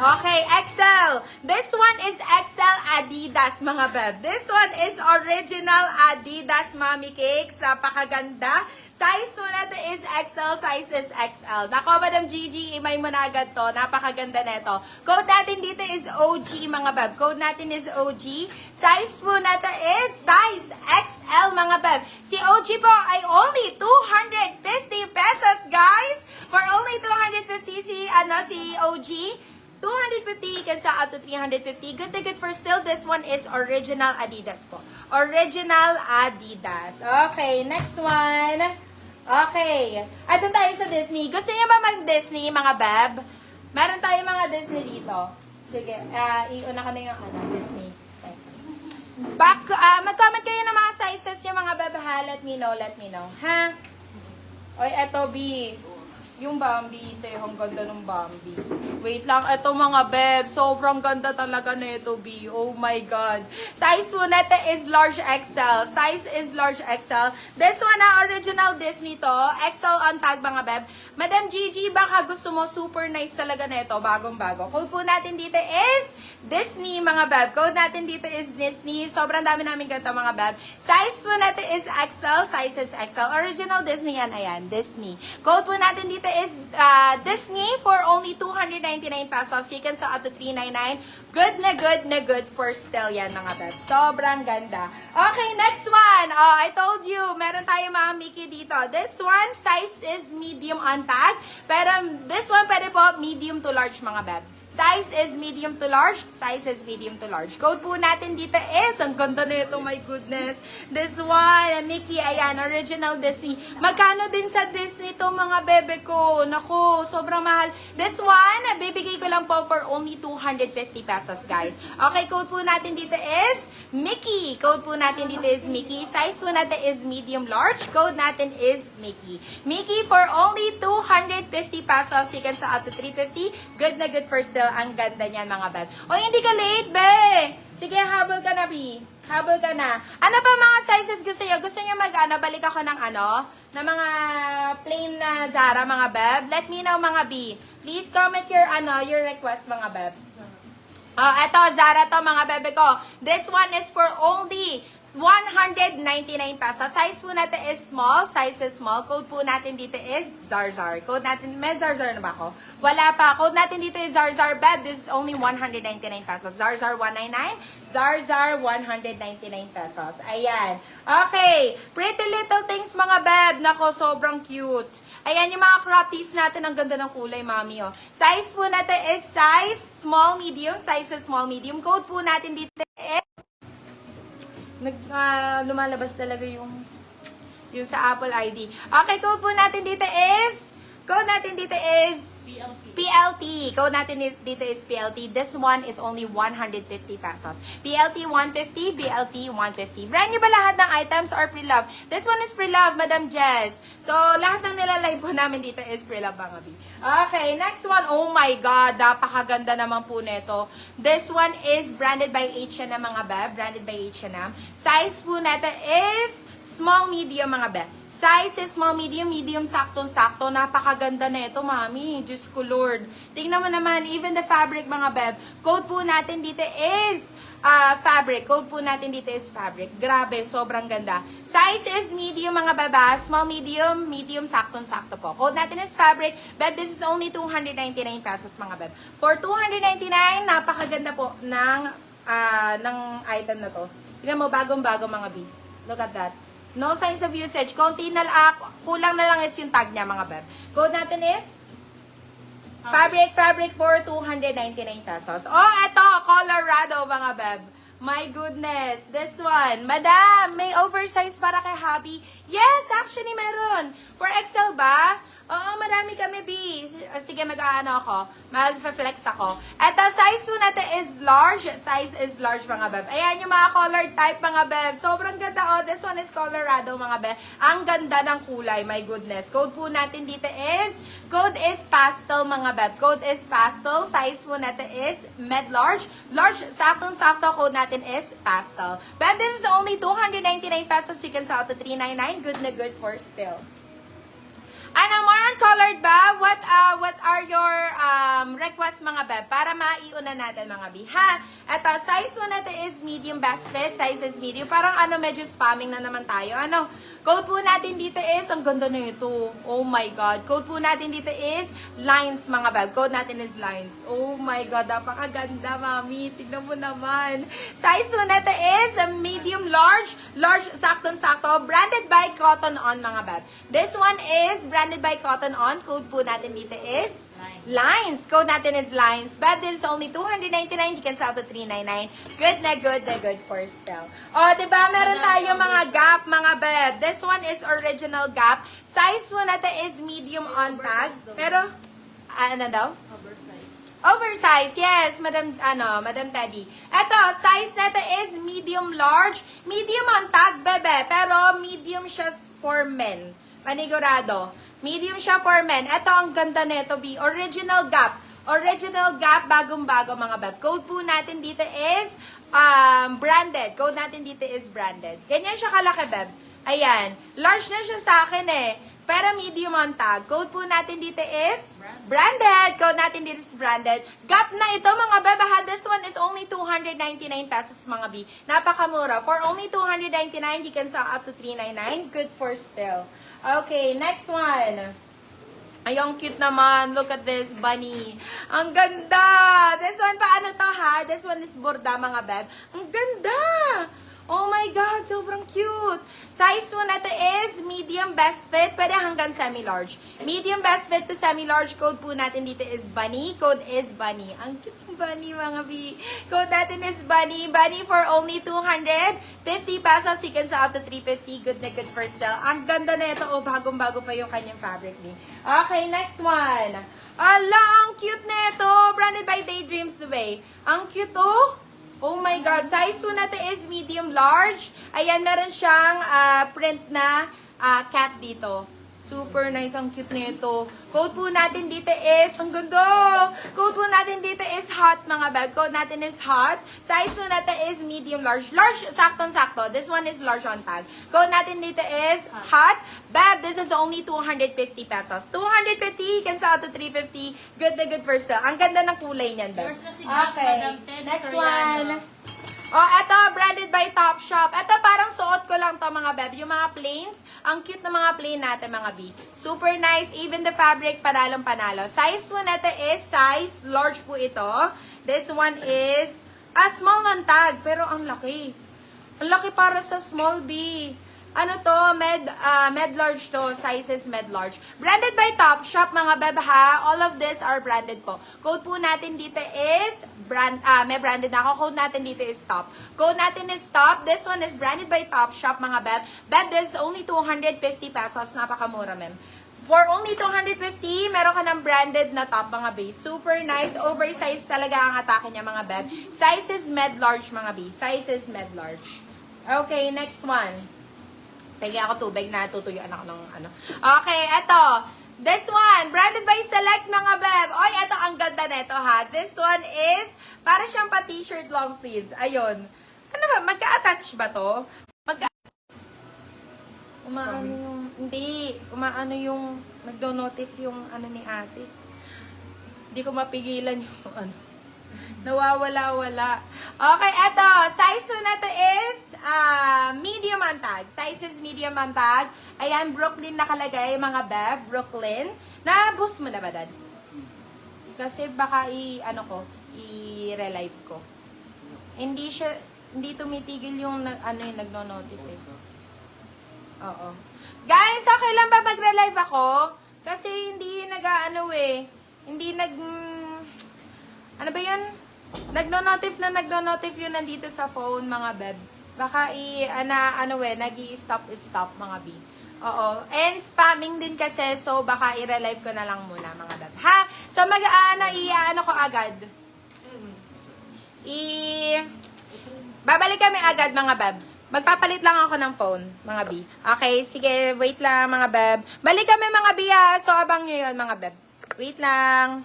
Okay, XL. This one is XL Adidas, mga beb. This one is original Adidas Mommy Cakes. Napakaganda. Size mo natin is XL, size is XL. Nako, Madam Gigi, imay mo na agad to. Napakaganda neto. Code natin dito is OG, mga beb. Code natin is OG. Size po natin is size XL, mga beb. Si OG po ay only 250 pesos, guys. For only 250 si OG. 250, you can sell up to 350. Good to good for still. This one is original Adidas po. Original Adidas. Okay, next one. Okay. At tayo sa Disney. Gusto niyo ba mag-Disney, mga beb? Meron tayong mga Disney dito. Sige, iuna ko na yung Disney. Okay. Mag-comment kayo ng mga sizes yung mga beb, ha? Let me know. Ha? Oy, eto, B. Yung Bambi, ito ang ganda ng Bambi. Wait lang, ito mga beb, sobrang ganda talaga na ito, B. Oh my God. Size po natin is large XL. Size is large XL. This one na original Disney to. XL on tag, mga beb. Madam Gigi, baka gusto mo super nice talaga na ito, bagong-bago. Code po natin dito is Disney, mga beb. Code natin dito is Disney. Sobrang dami namin ganda, mga beb. Size po natin is XL. Size is XL. Original Disney yan, ayan. Disney. Code po natin dito is Disney for only 299 pesos. You can sell up to 399. Good na good for still yan, mga beb. Sobrang ganda. Okay, next one. Oh, I told you, meron tayo mga Mickey dito. This one, size is medium on tag. Pero this one, pwede po medium to large, mga beb. Size is medium to large. Size is medium to large. Code po natin dito is, ang ganda na ito, my goodness. This one, Mickey, ayan, original Disney. Magkano din sa Disney to, mga bebe ko? Naku, sobrang mahal. This one, bibigay ko lang po for only 250 pesos, guys. Okay, code po natin dito is Mickey. Code po natin dito is Mickey. Size po natin is medium large. Code natin is Mickey. Mickey for only 250 pesos. You can sell up to 350. Good na good for sale. Ang ganda niyan, mga beb. O, hindi ka late, be! Sige, habol ka na, B. Habol ka na. Ano pa mga sizes gusto niyo? Gusto niyo balik ako ng na mga plain na Zara, mga beb? Let me know, mga B. Please comment your request, mga beb. Oh, eto, Zara to, mga bebe ko. This one is for only 199 pesos. Size po natin is small. Size is small. Code po natin dito is Zarzar. Code natin, may Zarzar na ba ako? Wala pa. Code natin dito is Zarzar, beb. This is only 199 pesos. Zarzar 199. Zarzar 199 pesos. Ayan. Okay. Pretty Little Things, mga beb. Nako, sobrang cute. Ayan yung mga crop tees natin. Ang ganda ng kulay, mami. Oh. Size po natin is size small, medium. Size is small, medium. Code po natin dito is lumalabas talaga yung sa Apple ID. Okay, code po natin dito is PLT. Code natin dito is PLT. This one is only 150 pesos. PLT 150, BLT 150. Brand new ba lahat ng items or pre-love? This one is pre-love, Madam Jess. So, lahat ng nilalive po namin dito is pre-love, mga B. Okay, next one. Oh my God, napakaganda naman po nito. This one is branded by H&M, mga beb. Branded by H&M. Size po natin is small, medium, mga beb. Size is small, medium, medium, saktong-sakto. Napakaganda na ito, mami. Diyos ko, Lord. Tingnan mo naman, even the fabric, mga beb. Code po natin dito is fabric. Code po natin dito is fabric. Grabe, sobrang ganda. Size is medium, mga beba. Small, medium, medium, saktong-sakto po. Code natin is fabric. But this is only 299 pesos, mga beb. For 299, napakaganda po ng item na to. Tingnan mo, bagong-bago, mga B. Look at that. No signs of usage. Konti na kulang na lang is yung tag niya, mga beb. Code natin is fabric for 299 pesos. Oh, eto, Colorado, mga beb. My goodness, this one. Madam, may oversize para kay hubby? Yes, actually meron. For XL ba? Oo, marami kami, B. Sige, mag-flex ako. At ang size po natin is large. Size is large, mga beb. Ayan yung mga color type, mga beb. Sobrang ganda, oh. This one is Colorado, mga beb. Ang ganda ng kulay, my goodness. Code po natin dito is pastel, mga beb. Code is pastel. Size po natin is med-large. Large, saktong-sakto. Code natin is pastel. But this is only 299 pesos. You can sell to 399. Good na good for still. Ano, more on colored ba? What are your requests mga beb? Para maiuna natin mga bi. Ha? Ito, size mo natin is medium best fit. Size is medium. Parang ano, medyo spamming na naman tayo. Ano, code po natin dito is, ang ganda na ito. Oh my God. Code po natin dito is lines mga beb. Code natin is lines. Oh my God, napakaganda mami. Tignan mo naman. Size po natin is medium large. Large, saktong-sakto. Branded by Cotton On mga beb. This one is branded by Cotton On. Code po natin dito is Lines. Code natin is Lines. But this is only $299. You can sell to $399. Good na good for sale. O, diba? Meron tayo mga Gap, mga beb. This one is original Gap. Size po natin is medium on tag. Pero, ano daw? Oversize, yes, Madam Teddy. Ito, size natin is medium large. Medium on tag, bebe. Pero medium siya for men. Panigurado. Medium siya for men. Ito, ang ganda nito, B. Original Gap. Original Gap, bagong-bago mga beb. Code po natin dito is branded. Code natin dito is branded. Ganyan siya kalaki, beb. Ayan. Large na siya sa akin eh. Pero medium on tag. Code po natin dito is branded. Code natin dito is branded. Gap na ito mga bebe ha. This one is only 299 pesos mga B. Napakamura. For only 299, you can sell up to 399. Good for still. Okay, next one. Ay, ang cute naman. Look at this bunny. Ang ganda. This one, paano to ha? This one is borda mga beb. Ang ganda. Oh my God, sobrang cute. Size mo natin is medium best fit, pwede hanggang semi-large. Medium best fit to semi-large, code po natin dito is Bunny. Code is Bunny. Ang cute ng Bunny, mga B. Code natin is Bunny. Bunny for only 250 pesos. You can sell up to 350. Good na good for sale. Ang ganda na ito. Oh, bagong-bago pa yung kanyang fabric, B. Okay, next one. Ala, ang cute na ito. Branded by Daydreams Away. Ang cute, oh. Oh my God. Size po natin is medium large. Ayan, meron siyang print na cat dito. Super nice. Ang cute nito. Code po natin dito is, ang ganda. Code po natin dito is hot mga bag. Code natin is hot. Size po natin is medium large. Large, saktong-sakto. This one is large on tag. Code natin dito is hot. Bag, this is only 250 pesos. 250, you can sell to 350. Good na good for sale. Ang ganda ng kulay niyan, bag. Okay. Next one. Oh, eto, branded by Topshop. Eto, parang suot ko lang to mga beb. Yung mga plains, ang cute na mga plain natin mga B. Super nice. Even the fabric, panalong panalo. Size po natin is size large po ito. This one is small non tag, pero ang laki. Ang laki para sa small B. Ano to? Med large to. Size is med large. Branded by Topshop, mga beb ha. All of this are branded po. Code po natin dito is, may branded na ako. Code natin dito is top. Code natin is top. This one is branded by Topshop, mga beb. Beb, this is only 250 pesos. Napakamura, ma'am. For only 250, meron ka ng branded na top, mga base. Super nice. Oversized talaga ang atake niya, mga beb. Size is med large, mga base. Size is med large. Okay, next one. Pagi ako tubig na tutuyuan ako ng ano. Okay, eto. This one, branded by Select mga beb. Oy, eto ang ganda nito ha. This one is, para siyang pa t-shirt long sleeves. Ayun. Ano ba, magka-attach ba to? Umaano yung, hindi. Umaano yung, nagdo-notice yung ano ni ate. Hindi ko mapigilan yung ano. Nawawala-wala. Okay, eto. Size po natin is medium on tag. Size is medium on tag. Ayan, Brooklyn nakalagay, mga beb. Brooklyn. Na-boost mo na ba, Dad? Kasi baka i-relive ko. Hindi tumitigil yung yung nagno-notice eh. Oo. Guys, okay lang ba mag-relive ako? Kasi hindi ano ba yun? Nagno-notif yun nandito sa phone, mga beb. Baka nag-i-stop mga B. Oo. And spamming din kasi, so baka i-relive ko na lang muna, mga beb. Ha? So ko agad. Babalik kami agad, mga beb. Magpapalit lang ako ng phone, mga B. Okay, sige, wait lang, mga beb. Balik kami, mga B, ha? So abang nyo yun, mga beb. Wait lang.